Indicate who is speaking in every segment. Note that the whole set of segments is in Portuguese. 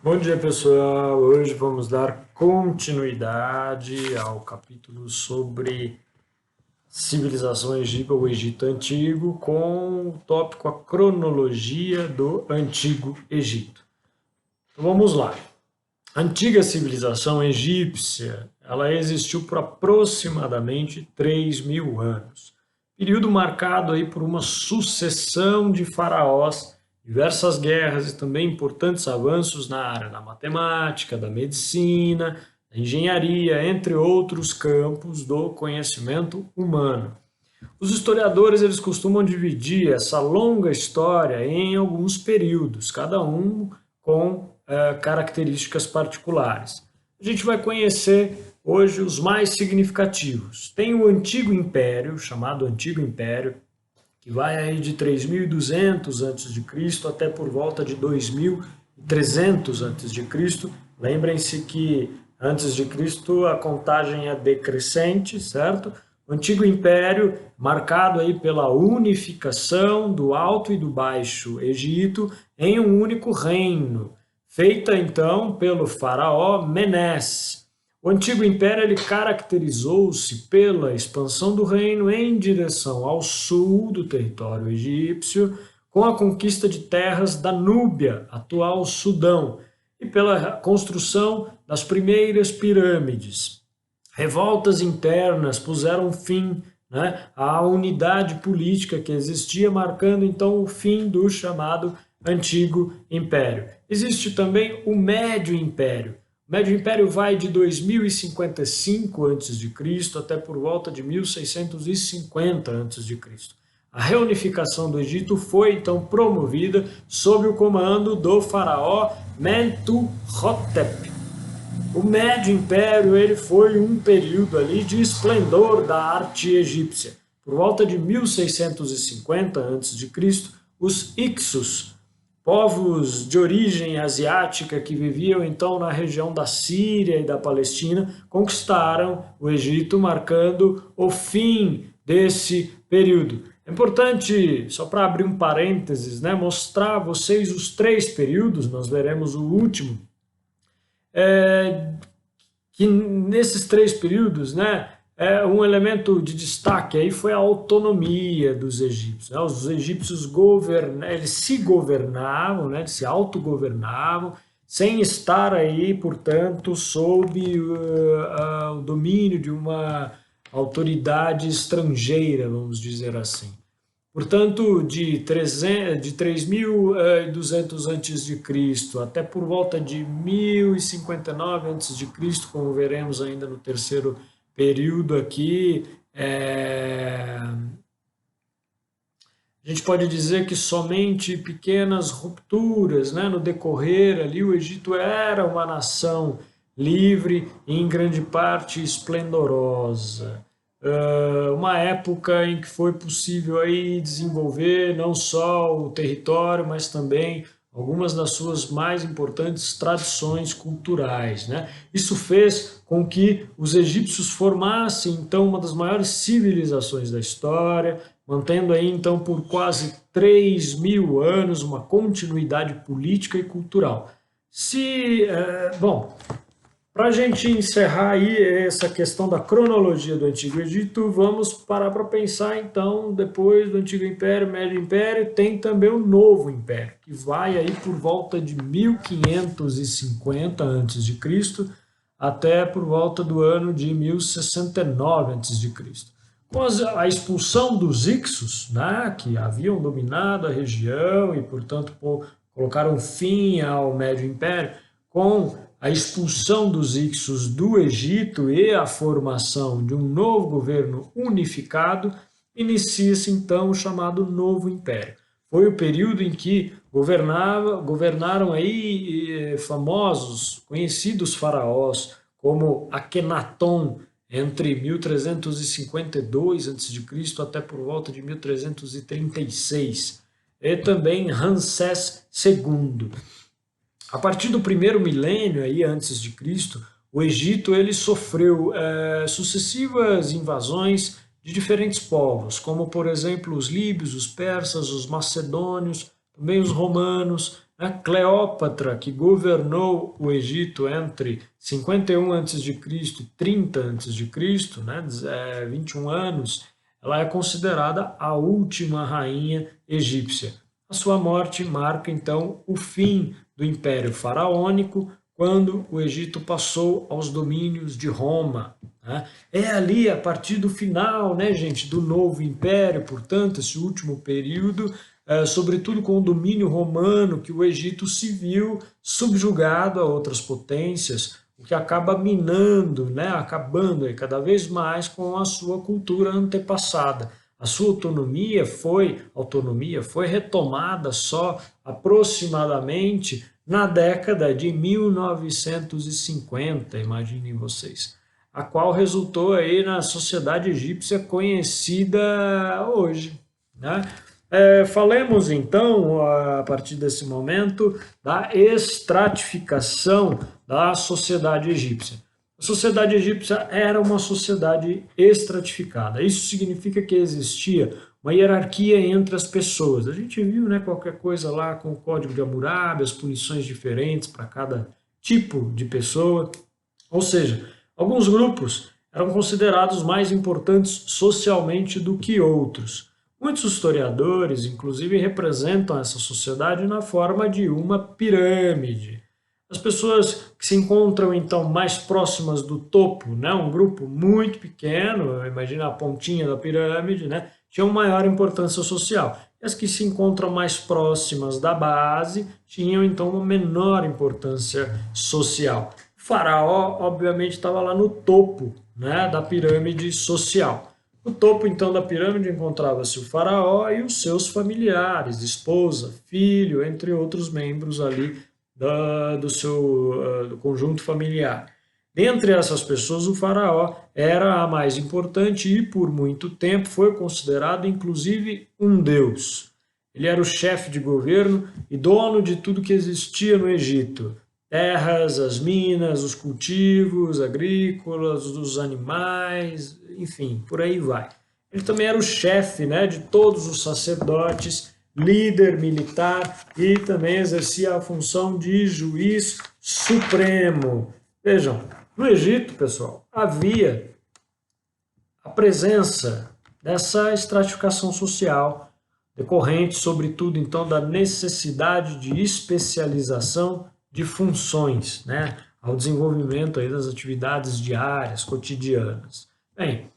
Speaker 1: Bom dia, pessoal. Hoje vamos dar continuidade ao capítulo sobre civilização egípcia ou Egito Antigo, com o tópico a cronologia do Antigo Egito. Então vamos lá. A antiga civilização egípcia, ela existiu por aproximadamente 3.000 anos. Período marcado aí por uma sucessão de faraós, diversas guerras e também importantes avanços na área da matemática, da medicina, da engenharia, entre outros campos do conhecimento humano. Os historiadores eles costumam dividir essa longa história em alguns períodos, cada um com características particulares. A gente vai conhecer hoje os mais significativos. Tem o Antigo Império, chamado Antigo Império, que vai aí de 3.200 a.C. até por volta de 2.300 a.C. Lembrem-se que antes de Cristo a contagem é decrescente, certo? O Antigo Império, marcado aí pela unificação do Alto e do Baixo Egito em um único reino, feita então pelo faraó Menes. O Antigo Império ele caracterizou-se pela expansão do reino em direção ao sul do território egípcio, com a conquista de terras da Núbia, atual Sudão, e pela construção das primeiras pirâmides. Revoltas internas puseram fim, à unidade política que existia, marcando então o fim do chamado Antigo Império. Existe também o Médio Império. O Médio Império vai de 2055 a.C. até por volta de 1650 a.C. A reunificação do Egito foi então promovida sob o comando do faraó Mentuhotep. O Médio Império ele foi um período ali de esplendor da arte egípcia. Por volta de 1650 a.C., os Ixos, povos de origem asiática que viviam então na região da Síria e da Palestina, conquistaram o Egito, marcando o fim desse período. É importante, só para abrir um parênteses, mostrar a vocês os três períodos, nós veremos o último, que nesses três períodos, um elemento de destaque aí foi a autonomia dos egípcios. Os egípcios eles se governavam, eles se autogovernavam, sem estar aí, portanto, sob o domínio de uma autoridade estrangeira, vamos dizer assim. Portanto, de 3.200 a.C. até por volta de 1059 a.C., como veremos ainda no terceiro período aqui, a gente pode dizer que somente pequenas rupturas, no decorrer ali, o Egito era uma nação livre e em grande parte esplendorosa. Uma época em que foi possível aí desenvolver não só o território, mas também algumas das suas mais importantes tradições culturais. Isso fez com que os egípcios formassem então uma das maiores civilizações da história, mantendo aí então por quase 3.000 anos uma continuidade política e cultural. Para a gente encerrar aí essa questão da cronologia do Antigo Egito, vamos parar para pensar então, depois do Antigo Império, Médio Império, tem também o Novo Império, que vai aí por volta de 1550 a.C. até por volta do ano de 1069 a.C. Com a expulsão dos Ixos, que haviam dominado a região e, portanto, colocaram fim ao Médio Império, com a expulsão dos Ixos do Egito e a formação de um novo governo unificado, inicia-se então o chamado Novo Império. Foi o período em que governaram aí famosos, conhecidos faraós, como Akenaton, entre 1352 a.C. até por volta de 1336, e também Ramsés II. A partir do primeiro milênio aí antes de Cristo, o Egito ele sofreu sucessivas invasões de diferentes povos, como por exemplo os líbios, os persas, os macedônios, também os romanos, Cleópatra, que governou o Egito entre 51 a.C. e 30 a.C., né, 21 anos, ela é considerada a última rainha egípcia. A sua morte marca, então, o fim do Império Faraônico, quando o Egito passou aos domínios de Roma. Né? É ali, a partir do final, né, gente, do Novo Império, portanto, esse último período, sobretudo com o domínio romano, que o Egito se viu subjugado a outras potências, o que acaba minando, né, acabando aí cada vez mais com a sua cultura antepassada. A sua autonomia foi retomada só aproximadamente na década de 1950, imaginem vocês, a qual resultou aí na sociedade egípcia conhecida hoje, né? Falemos então, a partir desse momento, da estratificação da sociedade egípcia. A sociedade egípcia era uma sociedade estratificada. Isso significa que existia uma hierarquia entre as pessoas. A gente viu, né, qualquer coisa lá com o Código de Hammurabi, as punições diferentes para cada tipo de pessoa. Ou seja, alguns grupos eram considerados mais importantes socialmente do que outros. Muitos historiadores, inclusive, representam essa sociedade na forma de uma pirâmide. As pessoas que se encontram, então, mais próximas do topo, né, um grupo muito pequeno, imagina a pontinha da pirâmide, né, tinham maior importância social. E as que se encontram mais próximas da base tinham, então, uma menor importância social. O faraó, obviamente, estava lá no topo, né, da pirâmide social. No topo, então, da pirâmide encontrava-se o faraó e os seus familiares, esposa, filho, entre outros membros ali do conjunto familiar. Dentre essas pessoas, o faraó era a mais importante e, por muito tempo, foi considerado, inclusive, um deus. Ele era o chefe de governo e dono de tudo que existia no Egito. Terras, as minas, os cultivos agrícolas, os animais, enfim, por aí vai. Ele também era o chefe, né, de todos os sacerdotes, líder militar e também exercia a função de juiz supremo. Vejam, no Egito, pessoal, havia a presença dessa estratificação social, decorrente, sobretudo, então, da necessidade de especialização de funções, né, ao desenvolvimento aí das atividades diárias, cotidianas. Bem,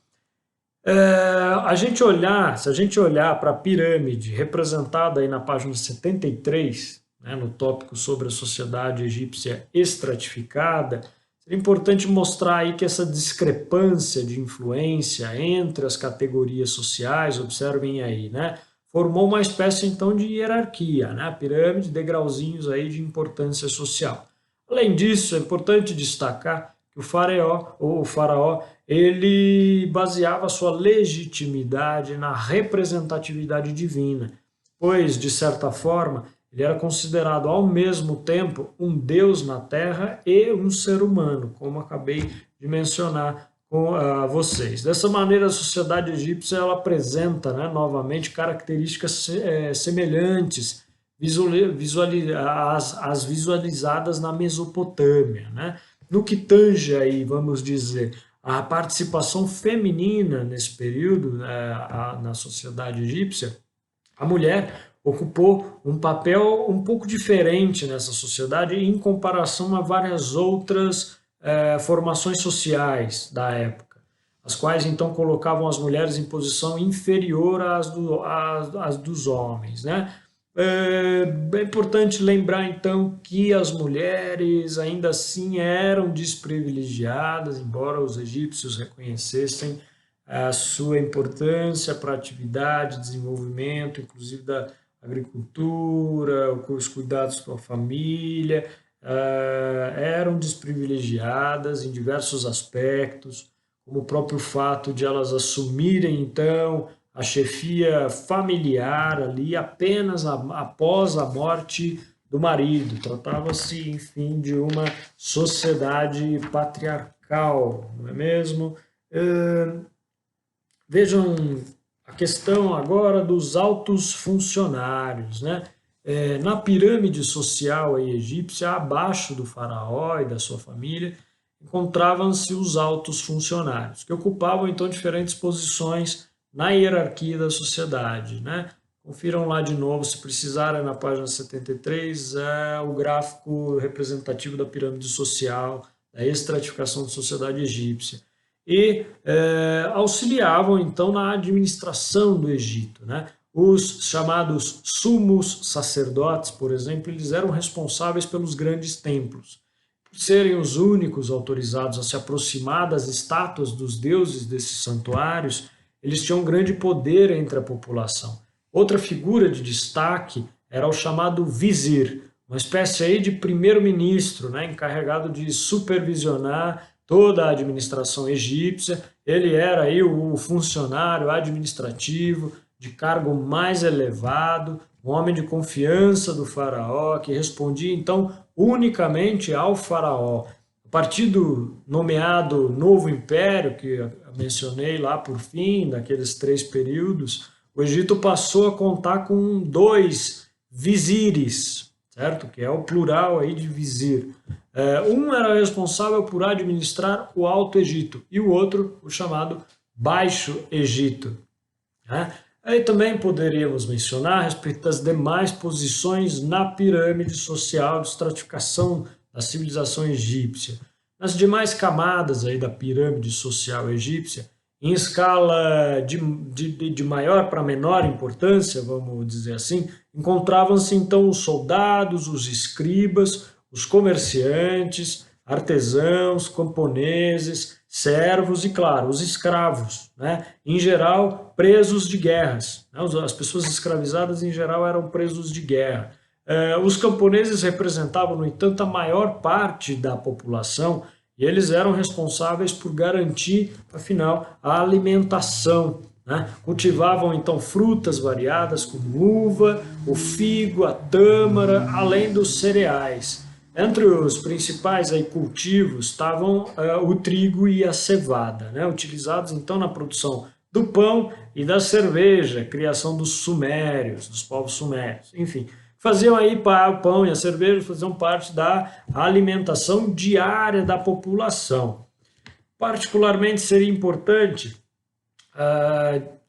Speaker 1: se a gente olhar para a pirâmide representada aí na página 73, né, no tópico sobre a sociedade egípcia estratificada, seria importante mostrar aí que essa discrepância de influência entre as categorias sociais, observem aí, né, formou uma espécie então de hierarquia, né, a pirâmide, degrauzinhos aí de importância social. Além disso, é importante destacar que o faraó, ele baseava sua legitimidade na representatividade divina, pois, de certa forma, ele era considerado ao mesmo tempo um deus na terra e um ser humano, como acabei de mencionar a vocês. Dessa maneira, a sociedade egípcia ela apresenta, né, novamente características semelhantes às visualizadas na Mesopotâmia, né? No que tange aí, vamos dizer, a participação feminina nesse período, na sociedade egípcia, a mulher ocupou um papel um pouco diferente nessa sociedade em comparação a várias outras formações sociais da época, as quais então colocavam as mulheres em posição inferior às dos homens, né? É importante lembrar então que as mulheres ainda assim eram desprivilegiadas, embora os egípcios reconhecessem a sua importância para a atividade, desenvolvimento, inclusive da agricultura, os cuidados com a família, eram desprivilegiadas em diversos aspectos, como o próprio fato de elas assumirem então a chefia familiar ali apenas após a morte do marido. Tratava-se, enfim, de uma sociedade patriarcal, não é mesmo? Vejam a questão agora dos altos funcionários, né? Na pirâmide social aí egípcia, abaixo do faraó e da sua família, encontravam-se os altos funcionários, que ocupavam então diferentes posições na hierarquia da sociedade, né? Confiram lá de novo, se precisarem, na página 73, é o gráfico representativo da pirâmide social, da estratificação da sociedade egípcia. E auxiliavam, então, na administração do Egito, né? Os chamados sumos sacerdotes, por exemplo, eles eram responsáveis pelos grandes templos. Por serem os únicos autorizados a se aproximar das estátuas dos deuses desses santuários, eles tinham um grande poder entre a população. Outra figura de destaque era o chamado vizir, uma espécie aí de primeiro-ministro, né, encarregado de supervisionar toda a administração egípcia. Ele era aí o funcionário administrativo de cargo mais elevado, um homem de confiança do faraó, que respondia então unicamente ao faraó. A partir do nomeado Novo Império, que eu mencionei lá por fim, daqueles 3 períodos, o Egito passou a contar com 2 vizires, certo? Que é o plural aí de vizir. Um era responsável por administrar o Alto Egito e o outro, o chamado Baixo Egito, né? Aí também poderíamos mencionar a respeito das demais posições na pirâmide social de estratificação da civilização egípcia. Nas demais camadas aí da pirâmide social egípcia, em escala de maior para menor importância, vamos dizer assim, encontravam-se então os soldados, os escribas, os comerciantes, artesãos, camponeses, servos e, claro, os escravos, né? Em geral, presos de guerras, né? As pessoas escravizadas, em geral, eram presos de guerra. Os camponeses representavam, no entanto, a maior parte da população e eles eram responsáveis por garantir, afinal, a alimentação, né? Cultivavam, então, frutas variadas, como uva, o figo, a tâmara, além dos cereais. Entre os principais aí, cultivos estavam o trigo e a cevada, né? Utilizados então na produção do pão e da cerveja, criação dos sumérios, dos povos sumérios, enfim. Faziam aí o pão e a cerveja faziam parte da alimentação diária da população. Particularmente seria importante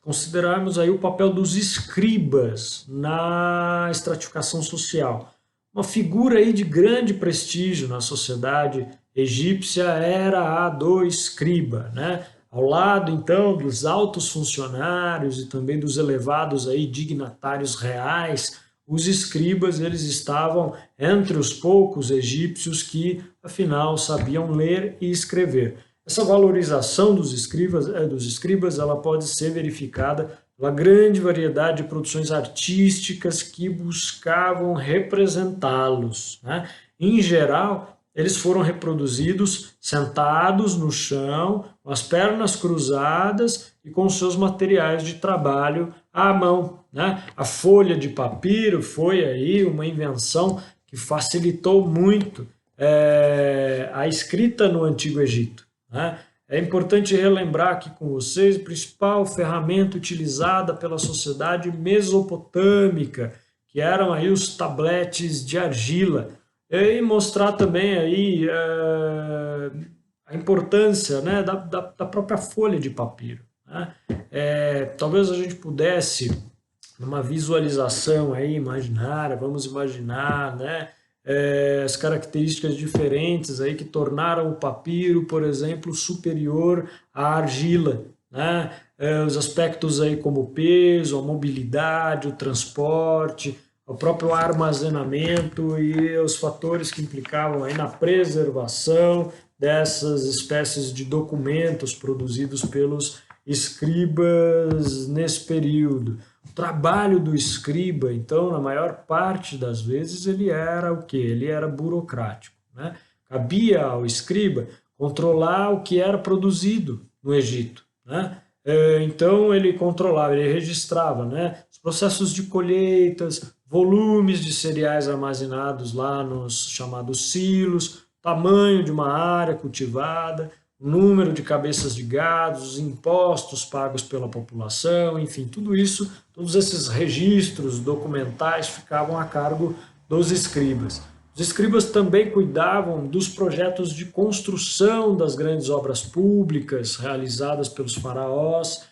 Speaker 1: considerarmos aí o papel dos escribas na estratificação social. Uma figura aí de grande prestígio na sociedade egípcia era a do escriba, né? Ao lado, então, dos altos funcionários e também dos elevados aí dignatários reais, os escribas eles estavam entre os poucos egípcios que, afinal, sabiam ler e escrever. Essa valorização dos escribas ela pode ser verificada pela grande variedade de produções artísticas que buscavam representá-los, né? Em geral, eles foram reproduzidos sentados no chão, com as pernas cruzadas e com seus materiais de trabalho à mão, né? A folha de papiro foi aí uma invenção que facilitou muito a escrita no Antigo Egito, né? É importante relembrar aqui com vocês a principal ferramenta utilizada pela sociedade mesopotâmica, que eram aí os tabletes de argila, e mostrar também aí a importância, né, da própria folha de papiro, né? Talvez a gente pudesse, numa visualização aí imaginária, vamos imaginar, né, as características diferentes aí que tornaram o papiro, por exemplo, superior à argila, né? Os aspectos aí como o peso, a mobilidade, o transporte, o próprio armazenamento e os fatores que implicavam aí na preservação dessas espécies de documentos produzidos pelos escribas nesse período. O trabalho do escriba, então, na maior parte das vezes, ele era o quê? Ele era burocrático, né? Cabia ao escriba controlar o que era produzido no Egito, né? Então, ele controlava, ele registrava, né, os processos de colheitas, volumes de cereais armazenados lá nos chamados silos, tamanho de uma área cultivada, o número de cabeças de gado, os impostos pagos pela população, enfim, tudo isso, todos esses registros documentais ficavam a cargo dos escribas. Os escribas também cuidavam dos projetos de construção das grandes obras públicas realizadas pelos faraós,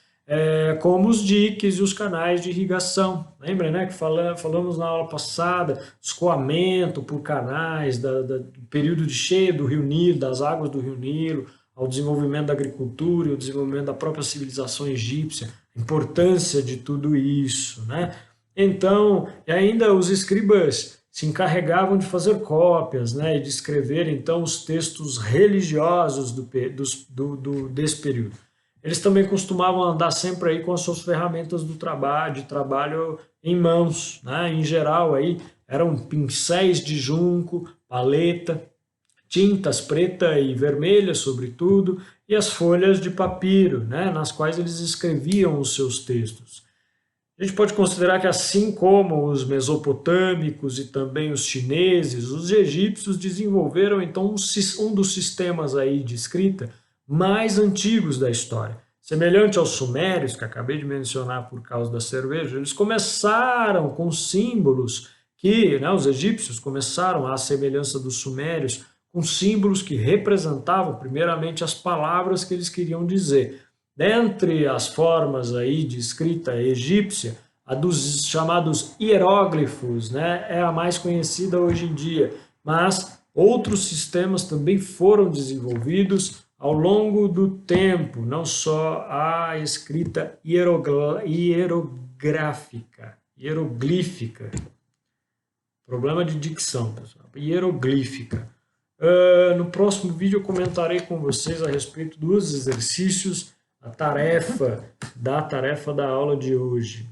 Speaker 1: como os diques e os canais de irrigação. Lembra, né, que falamos na aula passada, escoamento por canais, do período de cheia do Rio Nilo, das águas do Rio Nilo, ao desenvolvimento da agricultura e ao desenvolvimento da própria civilização egípcia, a importância de tudo isso, né? Então, e ainda os escribas se encarregavam de fazer cópias, né, e de escrever então os textos religiosos desse período. Eles também costumavam andar sempre aí com as suas ferramentas de trabalho em mãos, né? Em geral aí eram pincéis de junco, paleta, tintas preta e vermelha, sobretudo, e as folhas de papiro, né? Nas quais eles escreviam os seus textos. A gente pode considerar que, assim como os mesopotâmicos e também os chineses, os egípcios desenvolveram então um dos sistemas aí de escrita mais antigos da história. Semelhante aos sumérios, que acabei de mencionar por causa da cerveja, eles começaram com símbolos que, né, os egípcios começaram, à semelhança dos sumérios, com símbolos que representavam primeiramente as palavras que eles queriam dizer. Dentre as formas aí de escrita egípcia, a dos chamados hieróglifos, né, é a mais conhecida hoje em dia, mas outros sistemas também foram desenvolvidos ao longo do tempo, não só a escrita hieroglífica. Problema de dicção, pessoal. Hieroglífica. No próximo vídeo eu comentarei com vocês a respeito dos exercícios, da tarefa da aula de hoje.